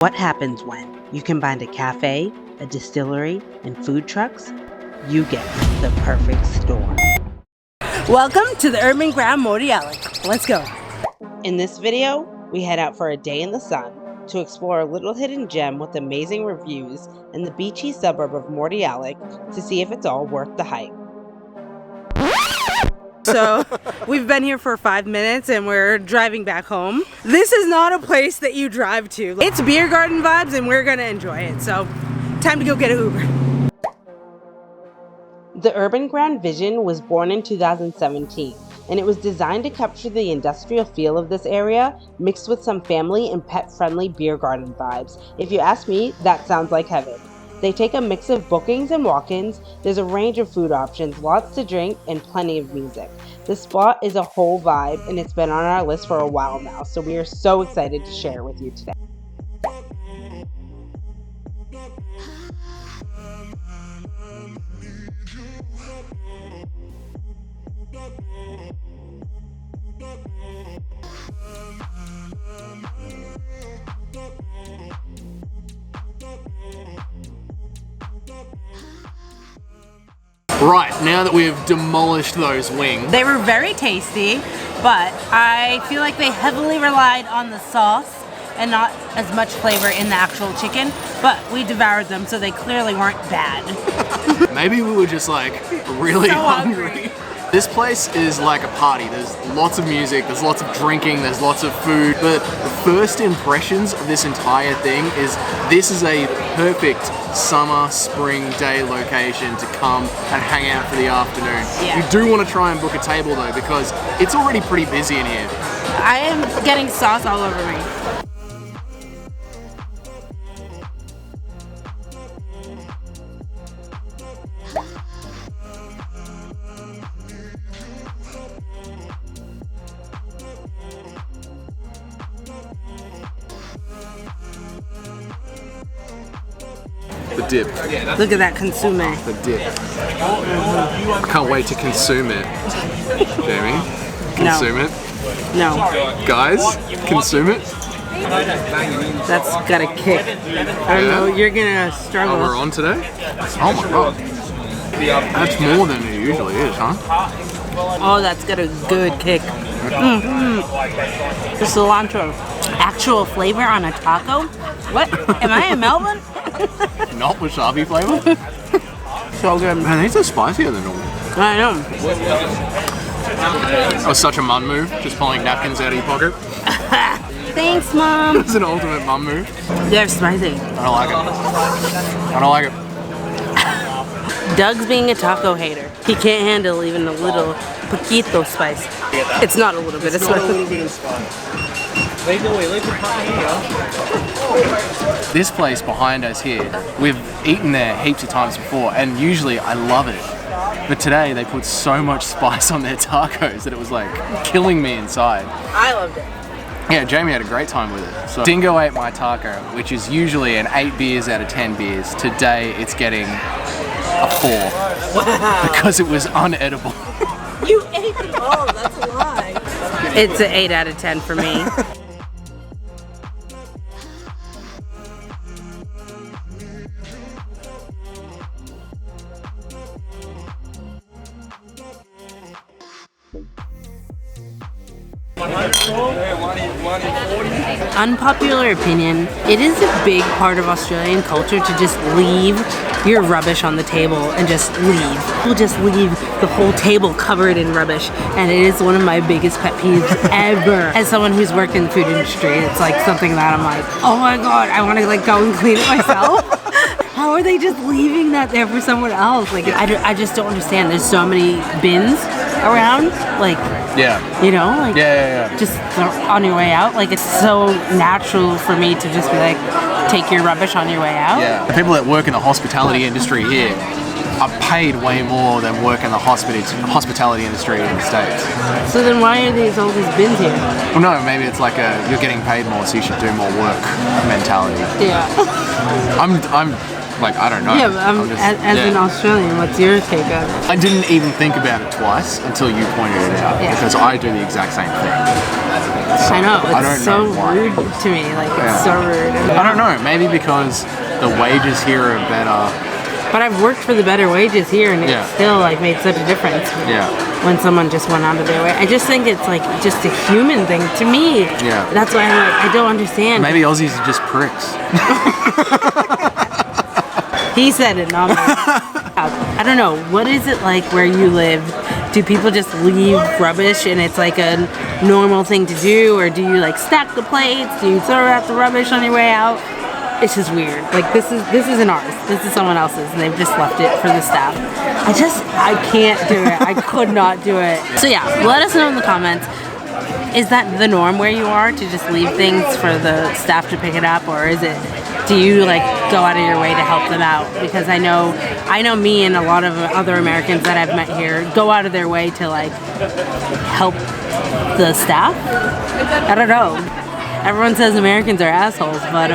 What happens when you combine a cafe, a distillery, and food trucks? You get the perfect store. Welcome to the Urban Ground Mordialloc. Let's go. In this video, we head out for a day in the sun to explore a little hidden gem with amazing reviews in the beachy suburb of Mordialloc to see if it's all worth the hype. So, we've been here for 5 minutes and we're driving back home. This is not a place that you drive to. It's beer garden vibes and we're gonna enjoy it. So, time to go get an Uber. The Urban Ground vision was born in 2017, and it was designed to capture the industrial feel of this area, mixed with some family and pet-friendly beer garden vibes. If you ask me, that sounds like heaven. They take a mix of bookings and walk-ins, there's a range of food options, lots to drink, and plenty of music. The spot is a whole vibe, and it's been on our list for a while now, so we are so excited to share it with you today. Right, now that we've demolished those wings. They were very tasty, but I feel like they heavily relied on the sauce and not as much flavor in the actual chicken, but we devoured them, so they clearly weren't bad. Maybe we were just like really So hungry. This place is like a party. There's lots of music, there's lots of drinking, there's lots of food. But the first impressions of this entire thing is this is a perfect summer, spring day location to come and hang out for the afternoon. Yeah. You do want to try and book a table though, because it's already pretty busy in here. I am getting sauce all over me. The dip. Look at that consume. The dip. I can't wait to consume it. Jamie, consume it. No, Guys, consume it. that's got a kick. I don't know, you're gonna struggle. Oh, we're on today? Oh my god. That's more than it usually is, huh? Oh, that's got a good kick. The cilantro. Actual flavor on a taco? What? Am I in Melbourne? Not wasabi flavor? So good. Man, these are spicier than normal. I know. That was such a mum move, just pulling napkins out of your pocket. Thanks, Mom. It's an ultimate mum move. They're spicy. I don't like it. I don't like it. Doug's being a taco hater. He can't handle even a little poquito spice. It's not a little bit of spice. This place behind us here, we've eaten there heaps of times before, and usually I love it. But today they put so much spice on their tacos that it was like killing me inside. I loved it. Yeah, Jamie had a great time with it. So Dingo ate my taco, which is usually an 8 beers out of 10 beers. Today it's getting a 4. Wow. Because it was unedible. You ate them all, that's a lie. It's an 8 out of 10 for me. Unpopular opinion, it is a big part of Australian culture to just leave your rubbish on the table and just leave. People just leave the whole table covered in rubbish, and it is one of my biggest pet peeves ever. As someone who's worked in the food industry, it's like something that I'm like, oh my god, I want to like go and clean it myself. How are they just leaving that there for someone else? Like, I just don't understand. There's so many bins around, like, Yeah. you know, like, Yeah. just on your way out. Like, it's so natural for me to just be like, take your rubbish on your way out. Yeah. The people that work in the hospitality industry here are paid way more than work in the hospitality industry in the States. So then why are these all these bins here? Well, no, maybe it's like you're getting paid more, so you should do more work mentality. Yeah. I'm Like, I don't know. Yeah, but as an Australian, what's your take on it? I didn't even think about it twice until you pointed it out, because I do the exact same thing. So, I know, I don't it's so know why. rude to me, like, it's so rude. I don't know, maybe because the wages here are better. But I've worked for the better wages here, and it still, like, made such a difference when someone just went out of their way. I just think it's, like, just a human thing to me. Yeah. That's why I don't understand. Maybe Aussies are just pricks. He said it, not me. I don't know. What is it like where you live? Do people just leave rubbish and it's like a normal thing to do? Or do you like stack the plates? Do you throw out the rubbish on your way out? It's just weird. Like this isn't ours. This is someone else's and they've just left it for the staff. I can't do it. I could not do it. So yeah, let us know in the comments. Is that the norm where you are, to just leave things for the staff to pick it up, or do you like go out of your way to help them out? Because I know me and a lot of other Americans that I've met here go out of their way to like help the staff. I don't know. Everyone says Americans are assholes, but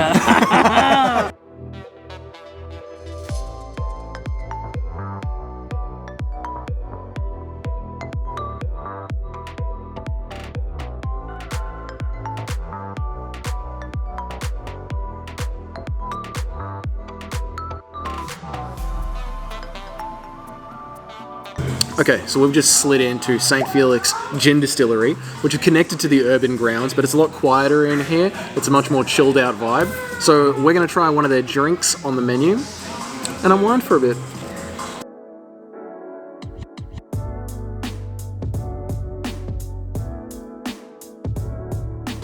Okay, so we've just slid into St. Felix Gin Distillery, which is connected to the urban grounds, but it's a lot quieter in here. It's a much more chilled out vibe. So we're going to try one of their drinks on the menu and unwind for a bit.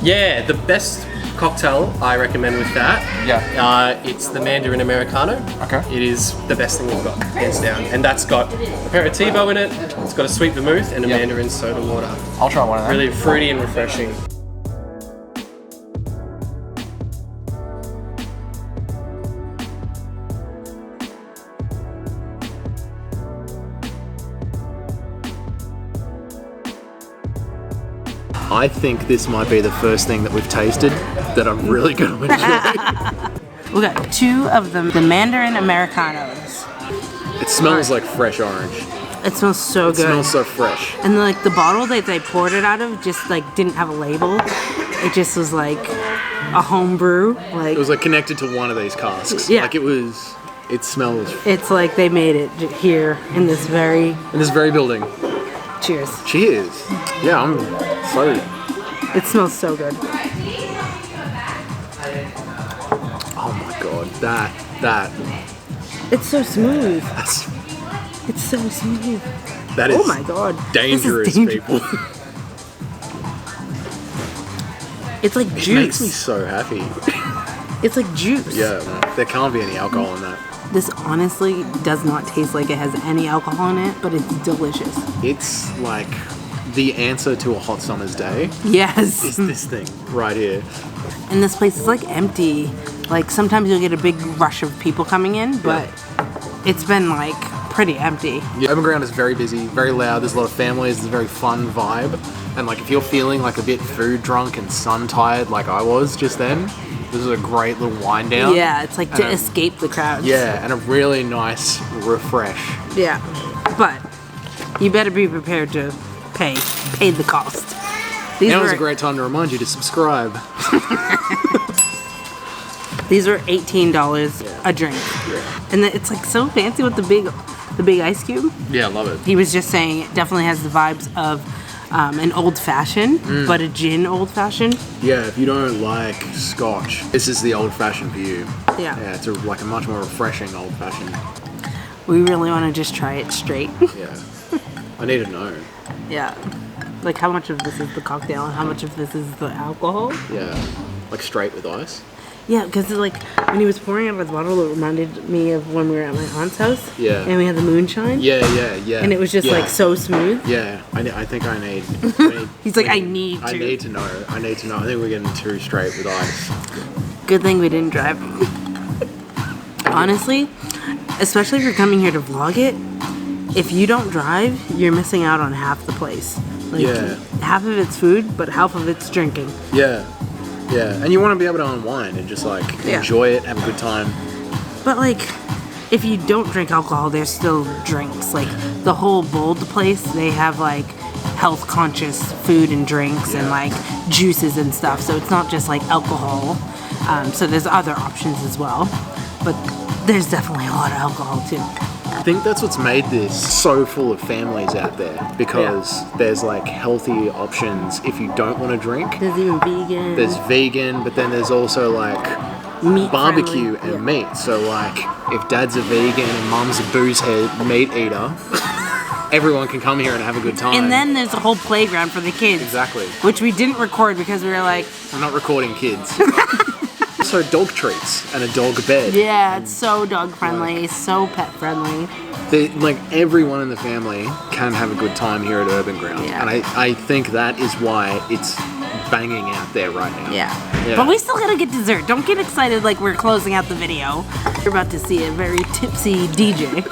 Yeah, the best cocktail I recommend with that. It's the Mandarin Americano. Okay. It is the best thing we've got, hands down. And that's got aperitivo in it. It's got a sweet vermouth and a Mandarin soda water. I'll try one of them. Really fruity and refreshing. I think this might be the first thing that we've tasted that I'm really going to enjoy. we got two of them, the Mandarin Americanos. It smells like fresh orange. It smells so good. It smells so fresh. And like the bottle that they poured it out of just like didn't have a label. It just was like a home brew. Like it was like connected to one of these casks. Yeah. Like it smells. It's like they made it here in this very building. Cheers. Cheers. Yeah, I'm excited. It smells so good. Oh my god, that. It's so smooth. That's, It's so smooth. that is Oh my god. dangerous, This is people. It's like It juice. makes me so happy. It's like juice. Yeah, there can't be any alcohol in that. This honestly does not taste like it has any alcohol in it, but it's delicious. It's like the answer to a hot summer's day. Yes. Is this thing right here. And this place is like empty. Like sometimes you'll get a big rush of people coming in, but it's been like pretty empty. Yeah, Urban Ground is very busy, very loud. There's a lot of families. It's a very fun vibe. And like if you're feeling like a bit food drunk and sun tired like I was just then, this is a great little wind down. Yeah, it's like to escape the crowds. Yeah, and a really nice refresh. Yeah. But you better be prepared to pay the cost. Now is a great time to remind you to subscribe. These are $18 a drink. Yeah. And it's like so fancy with the big ice cube. Yeah, I love it. He was just saying it definitely has the vibes of an old fashioned, but a gin old fashioned. Yeah, if you don't like scotch, this is the old fashioned for you. Yeah. Yeah, it's like a much more refreshing old fashioned. We really want to just try it straight. Yeah. I need to know. Yeah. Like how much of this is the cocktail and how much of this is the alcohol? Yeah. Like straight with ice. Yeah, because like when he was pouring out of the bottle, it reminded me of when we were at my aunt's house. Yeah. And we had the moonshine. Yeah. And it was just like so smooth. Yeah, I think I need. He's like, I need to. I need to know. I think we're getting too straight with ice. Good thing we didn't drive. Honestly, especially if you're coming here to vlog it, if you don't drive, you're missing out on half the place. Like, half of it's food, but half of it's drinking. Yeah. Yeah, and you want to be able to unwind and just like enjoy it, have a good time. But like, if you don't drink alcohol, there's still drinks. Like the whole Bold place, they have like health conscious food and drinks and like juices and stuff. So it's not just like alcohol. So there's other options as well. But there's definitely a lot of alcohol too. I think that's what's made this so full of families out there, because there's like healthy options if you don't want to drink. There's even vegan. There's vegan, but then there's also like meat barbecue friendly. and meat. So like if dad's a vegan and mum's a boozehead meat eater, everyone can come here and have a good time. And then there's a whole playground for the kids. Exactly. Which we didn't record because we were like... I'm not recording kids. Also dog treats and a dog bed. Yeah, it's so dog friendly, so pet friendly. Like everyone in the family can have a good time here at Urban Ground. Yeah. And I think that is why it's banging out there right now. Yeah. But we still gotta get dessert. Don't get excited like we're closing out the video. You're about to see a very tipsy DJ.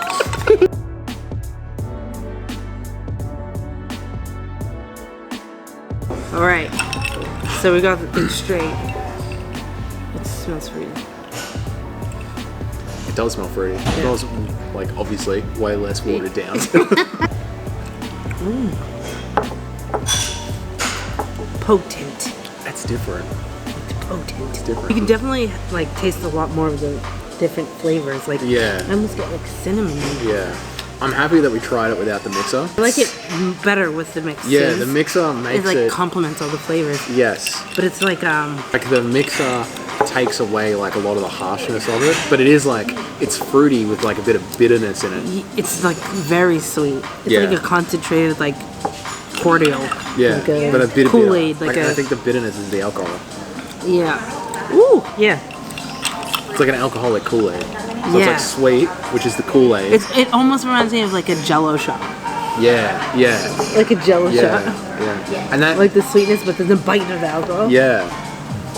Alright, so we got the thing straight. It smells fruity. It does smell fruity. It smells like obviously way less watered down. Potent. That's different. It's potent. It's different. You can definitely like taste a lot more of the different flavors. Like Yeah. I almost get like cinnamon. Yeah. I'm happy that we tried it without the mixer. I like it better with the mixer. Yeah, the mixer makes it like it. complements all the flavors. Yes. But it's like Like the mixer takes away like a lot of the harshness of it, but it is like it's fruity with like a bit of bitterness in it. It's like very sweet. It's Yeah. like a concentrated like cordial. Yeah, Like a but a bit of Kool-Aid. Like I think the bitterness is the alcohol. Yeah. Ooh, yeah. It's like an alcoholic Kool-Aid. So it's Yeah. like sweet, which is the Kool-Aid. It almost reminds me of like a Jello shot. Yeah, yeah, Like a Jello yeah, shot. yeah. And that, Like the sweetness, but then the bite of the alcohol. yeah.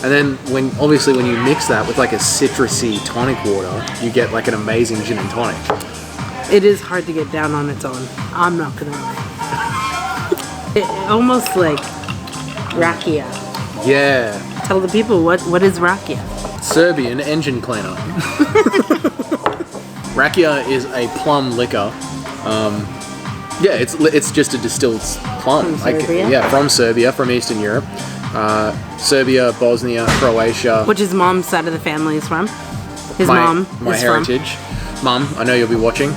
And then when you mix that with like a citrusy tonic water, you get like an amazing gin and tonic. It is hard to get down on its own. I'm not gonna lie. It almost like rakia. Yeah. Tell the people what is rakia. Serbian engine cleaner. Rakia is a plum liquor. Yeah, it's just a distilled plum. From Serbia? Yeah, from Serbia, from Eastern Europe. Serbia, Bosnia, Croatia. Which his mom's side of the family is from. His my mom is heritage. Mum, I know you'll be watching.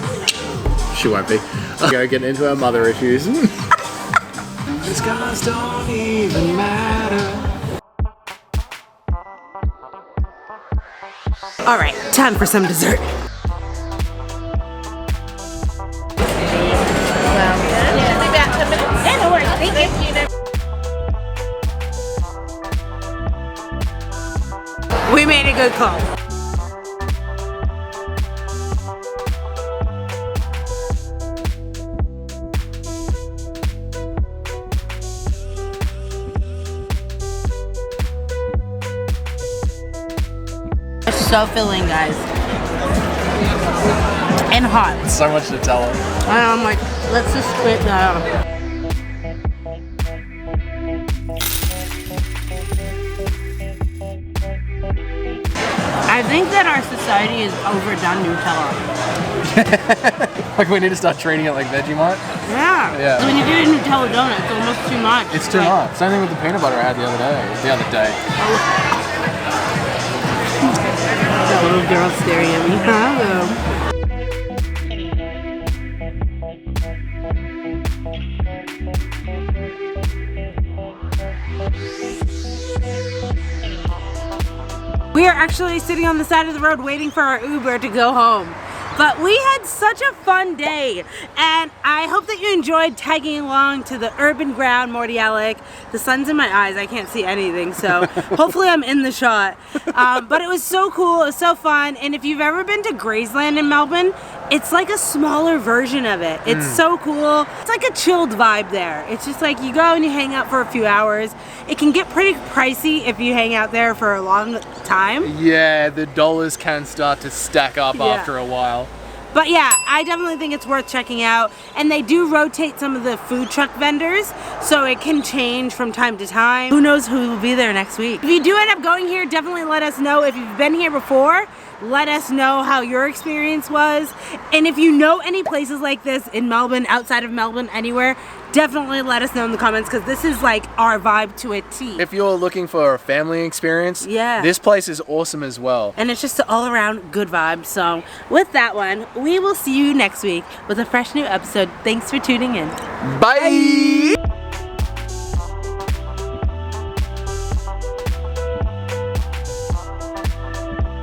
She won't be. Go getting into our mother issues. The scars don't even matter. from. All right, time for some dessert. We made a good call. It's so filling, guys. And hot. So much Nutella. And I'm like, let's just spit that out. I think that our society has overdone Nutella. Like we need to start treating it like Vegemite. Yeah. Yeah. So when you get a Nutella donut, it's almost too much. It's too Like, much. Same thing with the peanut butter I had the other day. That little girl staring at me. Hello. We are actually sitting on the side of the road waiting for our Uber to go home. But we had such a fun day, and I hope that you enjoyed tagging along to the Urban Ground Mordialloc. The sun's in my eyes, I can't see anything, so hopefully I'm in the shot. But it was so cool, it was so fun, and if you've ever been to Graceland in Melbourne, it's like a smaller version of it. It's so cool. It's like a chilled vibe there. It's just like you go and you hang out for a few hours. It can get pretty pricey if you hang out there for a long time. Yeah, the dollars can start to stack up after a while. But yeah, I definitely think it's worth checking out. And they do rotate some of the food truck vendors, so it can change from time to time. Who knows who will be there next week. If you do end up going here, definitely let us know. If you've been here before, Let us know how your experience was. And if you know any places like this in Melbourne, outside of Melbourne, anywhere, definitely let us know in the comments, because this is like our vibe to a T. If you're looking for a family experience, yeah, this place is awesome as well. And it's just an all around good vibe. So with that one, we will see you next week with a fresh new episode. Thanks for tuning in. Bye!